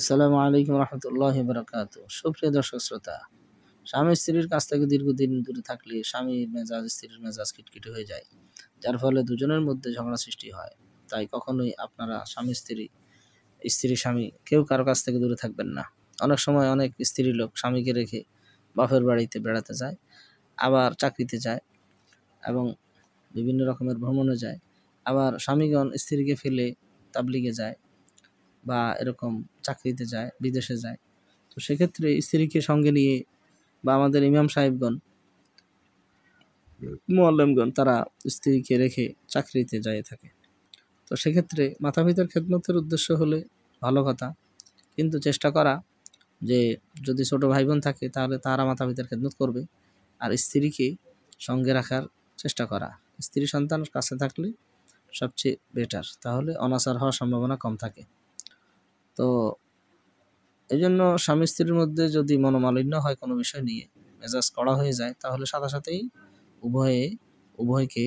আসসালামু আলাইকুম রহমতুল্লাহ বারাকাতু। সুপ্রিয় দর্শক শ্রোতা, স্বামী স্ত্রীর কাছ থেকে দীর্ঘদিন দূরে থাকলে স্বামীর মেজাজ স্ত্রীর মেজাজ খিটখিটে হয়ে যায়, যার ফলে দুজনের মধ্যে ঝগড়া সৃষ্টি হয়। তাই কখনোই আপনারা স্বামী স্ত্রী, স্ত্রী স্বামী কেউ কারো কাছ থেকে দূরে থাকবেন না। অনেক সময় অনেক স্ত্রী লোক স্বামীকে রেখে বাপের বাড়িতে বেড়াতে যায়, আবার চাকরিতে যায় এবং বিভিন্ন রকমের ভ্রমণে যায়। আবার স্বামীগণ স্ত্রীকে ফেলে তাবলিগে যায় বা এরকম চাকরিতে যায়, বিদেশে যায়। তো সেক্ষেত্রে স্ত্রীকে সঙ্গে নিয়ে বা আমাদের ইমাম সাহেবগণ, মুআল্লিমগণ তারা স্ত্রীকে রেখে চাকরিতে যায় থাকে। তো সেক্ষেত্রে মাতা-পিতার খেদমতের উদ্দেশ্য হলে ভালো কথা, কিন্তু চেষ্টা করা যে যদি ছোট ভাই বোন থাকে তাহলে তারা মাতা-পিতার খেদমত করবে, আর স্ত্রীকে সঙ্গে রাখার চেষ্টা করা। স্ত্রী সন্তান কাছে থাকলে সবচেয়ে বেটার, তাহলে অনাচার হওয়ার সম্ভাবনা কম থাকে। তো এই জন্য স্বামী স্ত্রীর মধ্যে যদি মনোমালিন্য হয় কোনো বিষয় নিয়ে, মেজাজ কড়া হয়ে যায়, তাহলে সাথে সাথেই উভয়কে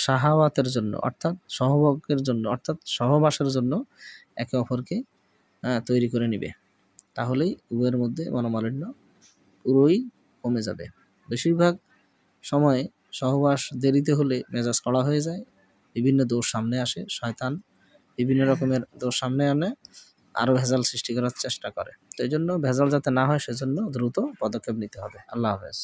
সাহাওয়াতের জন্য অর্থাৎ সহভোগের জন্য অর্থাৎ সহবাসের জন্য একে অপরকে তৈরি করে নিবে। তাহলেই উভয়ের মধ্যে মনোমালিন্য পুরোই কমে যাবে। বেশিরভাগ সময়ে সহবাস দেরিতে হলে মেজাজ কড়া হয়ে যায়, বিভিন্ন দোষ সামনে আসে, শয়তান বিভিন্ন রকমের দোষ সামনে আনে, আরো ভেজাল সৃষ্টি করার চেষ্টা করে। তো এই জন্য ভেজাল যাতে না হয় সেজন্য দ্রুত পদক্ষেপ নিতে হবে। আল্লাহ হাফেজ।